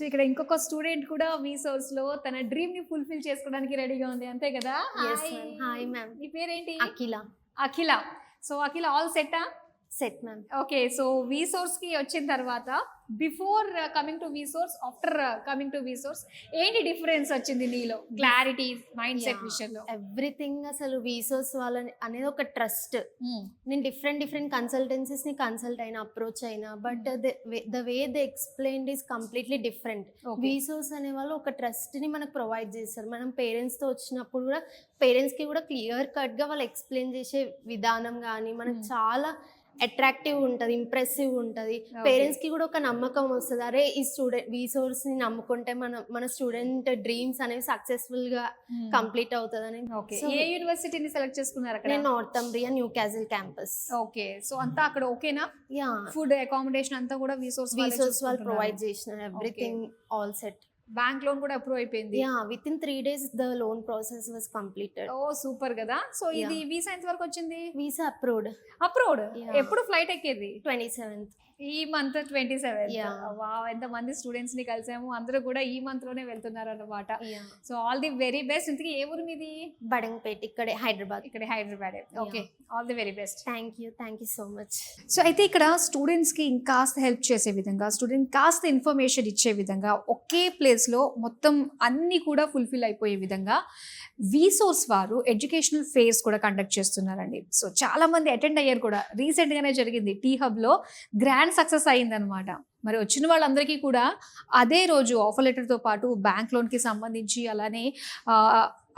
So ఇక్కడ ఇంకొక student కూడా మీ సోర్స్ లో తన డ్రీమ్ ని ఫుల్ఫిల్ చేసుకోవడానికి రెడీగా ఉంది, అంతే కదా? Hi ma'am. నీ పేరేంటి? అఖిల. అఖిల. సో అఖిల ఆల్ సెట్టా? Set ma'am. Okay, so VSource కి వచ్చిన తర్వాత before coming to VSource, after coming to VSource ఏంటి డిఫరెన్స్ వచ్చింది నీలో? క్లారిటీ, మైండ్ సెట్ విషయంలో ఎవ్రీథింగ్. అసలు వీసోర్స్ వాళ్ళని అనేది ఒక ట్రస్ట్. నేను డిఫరెంట్ కన్సల్టెన్సీస్ ని కన్సల్ట్ అయినా, అప్రోచ్ అయినా, but the way they explained is completely different. VSource అనే వాళ్ళు ఒక ట్రస్ట్ ని మనకు ప్రొవైడ్ చేస్తారు. మనం పేరెంట్స్ తో వచ్చినప్పుడు కూడా పేరెంట్స్ కి కూడా క్లియర్ కట్ గా వాళ్ళు ఎక్స్ప్లెయిన్ చేసే విధానం కానీ మనకు చాలా అట్రాక్టివ్ ఉంటుంది, ఇంప్రెసివ్ ఉంటుంది. పేరెంట్స్ కి కూడా ఒక నమ్మకం వస్తుంది, అరే ఈ స్టూడెంట్ వీసోర్స్ ని నమ్ముకుంటే మన స్టూడెంట్ డ్రీమ్స్ అనేవి సక్సెస్ఫుల్ గా కంప్లీట్ అవుతుందని. ఏ యూనివర్సిటీని సెలెక్ట్ చేసుకున్నారు? నేను Northumbria Newcastle campus. Okay, so అంతా అక్కడ ఓకేనా? యా, ఫుడ్ అకామిడేషన్ అంతా కూడా వీసోర్స్ వాళ్ళు ప్రొవైడ్ చేసినారు. Everything all set. Bank loan కూడా అప్రూవ్ అయిపోయింది? Yeah, within 3 days the loan process was completed. Oh super కదా. సో ఇది వీసా ఎంత వరకు వచ్చింది? Visa approved. ఎప్పుడు ఫ్లైట్ ఎక్కేది? 27th. ఈ మంత్ 27th. వావ్, ఎంత మంది స్టూడెంట్స్ ని కలిసాము, అందరూ కూడా ఈ మంత్ లోనే వెళ్తున్నారు అన్నమాట. So all the very best. ఇంతకీ ఏ ఊరు మీది? బడంగపేట్, ఇక్కడే Hyderabad. Okay, all the very best. Thank you so much. So అయితే ఇక్కడ స్టూడెంట్స్ కి ఇంకాస్త హెల్ప్ చేసే విధంగా, స్టూడెంట్ కాస్త ఇన్ఫర్మేషన్ ఇచ్చే విధంగా, ఒకే ప్లేస్ లో మొత్తం అన్ని కూడా ఫుల్ఫిల్ అయిపోయే విధంగా వీసోర్స్ వారు ఎడ్యుకేషనల్ ఫేర్స్ కూడా కండక్ట్ చేస్తున్నారండి. సో చాలా మంది అటెండ్ అయ్యారు కూడా. రీసెంట్ గానే జరిగింది టీ హబ్ లో, గ్రాండ్ సక్సెస్ అయిందనమాట. మరి వచ్చిన వాళ్ళందరికీ కూడా అదే రోజు ఆఫర్ లెటర్తో పాటు బ్యాంక్ లోన్కి సంబంధించి, అలానే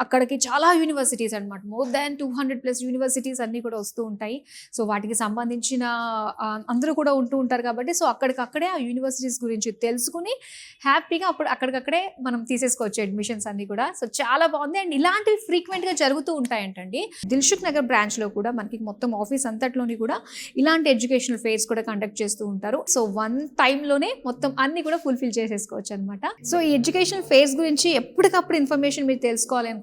అక్కడికి చాలా యూనివర్సిటీస్ అనమాట, మోర్ దాన్ 200+ యూనివర్సిటీస్ అన్నీ కూడా వస్తూ ఉంటాయి. సో వాటికి సంబంధించిన అందరూ కూడా ఉంటూ ఉంటారు కాబట్టి, సో అక్కడికక్కడే ఆ యూనివర్సిటీస్ గురించి తెలుసుకుని హ్యాపీగా అక్కడికక్కడే మనం తీసేసుకోవచ్చు అడ్మిషన్స్ అన్నీ కూడా. సో చాలా బాగుంది. అండ్ ఇలాంటివి ఫ్రీక్వెంట్గా జరుగుతూ ఉంటాయంటండి. దిల్సుఖ్ నగర్ బ్రాంచ్లో కూడా మనకి మొత్తం ఆఫీస్ అంతట్లోని కూడా ఇలాంటి ఎడ్యుకేషనల్ ఫేర్స్ కూడా కండక్ట్ చేస్తూ ఉంటారు. సో వన్ టైంలోనే మొత్తం అన్ని కూడా ఫుల్ఫిల్ చేసేసుకోవచ్చు అనమాట. సో ఈ ఎడ్యుకేషనల్ ఫేర్స్ గురించి ఎప్పటికప్పుడు ఇన్ఫర్మేషన్ మీరు తెలుసుకోవాలి అనుకుంటే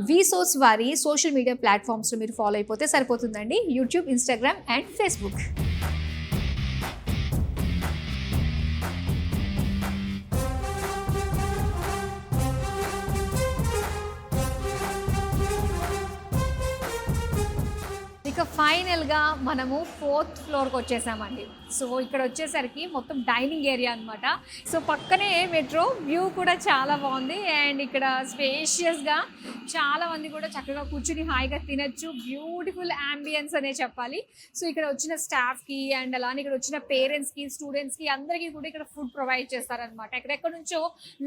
వీసోర్స్ వారి సోషల్ మీడియా ప్లాట్ఫామ్స్లో మీరు ఫాలో అయిపోతే సరిపోతుందండి. YouTube, Instagram and Facebook. ఇక ఫైనల్గా మనము 4th ఫ్లోర్కి వచ్చేసామండి. సో ఇక్కడ వచ్చేసరికి మొత్తం డైనింగ్ ఏరియా అనమాట. సో పక్కనే మెట్రో, వ్యూ కూడా చాలా బాగుంది. అండ్ ఇక్కడ స్పేషియస్గా చాలా మంది కూడా చక్కగా కూర్చుని హాయిగా తినచ్చు. బ్యూటిఫుల్ యాంబియన్స్ అనే చెప్పాలి. సో ఇక్కడ వచ్చిన స్టాఫ్కి అండ్ అలానే ఇక్కడ వచ్చిన పేరెంట్స్కి, స్టూడెంట్స్కి అందరికీ కూడా ఇక్కడ ఫుడ్ ప్రొవైడ్ చేస్తారనమాట. ఎక్కడెక్కడ నుంచో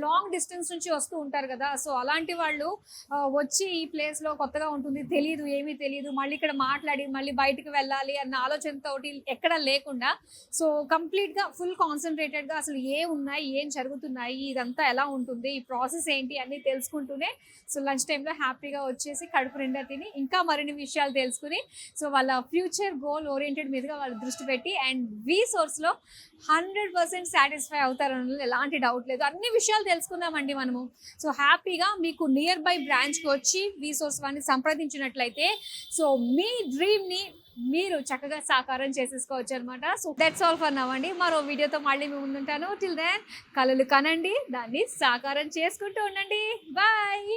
లాంగ్ డిస్టెన్స్ నుంచి వస్తూ ఉంటారు కదా. సో అలాంటి వాళ్ళు వచ్చి ఈ ప్లేస్లో కొత్తగా ఉంటుంది, తెలియదు, ఏమీ తెలియదు, మళ్ళీ ఇక్కడ మాట్లాడి మళ్ళీ బయటకు వెళ్ళాలి అన్న ఆలోచనతోటి ఎక్కడ లేకుండా, సో కంప్లీట్గా ఫుల్ కాన్సన్ట్రేటెడ్గా అసలు ఉన్నాయి, ఏం జరుగుతున్నాయి, ఇదంతా ఎలా ఉంటుంది, ఈ ప్రాసెస్ ఏంటి అన్నీ తెలుసుకుంటూనే సో లంచ్ టైంలో హ్యాపీగా వచ్చేసి కడుపు నిండా తిని ఇంకా మరిన్ని విషయాలు తెలుసుకుని సో వాళ్ళ ఫ్యూచర్ గోల్ ఓరియంటెడ్ మీదుగా వాళ్ళు దృష్టి పెట్టి అండ్ వీసోర్స్లో 100% సాటిస్ఫై అవుతారని ఎలాంటి డౌట్ లేదు. అన్ని విషయాలు తెలుసుకుందామండి మనము. సో హ్యాపీగా మీకు నియర్ బై బ్రాంచ్కి వచ్చి వీసోర్స్ వారిని సంప్రదించినట్లయితే సో మీ డ్రీమ్ని మీరు చక్కగా సాకారం చేసేసుకోవచ్చు అనమాట. So that's all for now అండి. మరో వీడియోతో మళ్ళీ మేము ముందుంటాను. టిల్ దెన్ కలలు కనండి, దాన్ని సాకారం చేసుకుంటూ ఉండండి. బాయ్.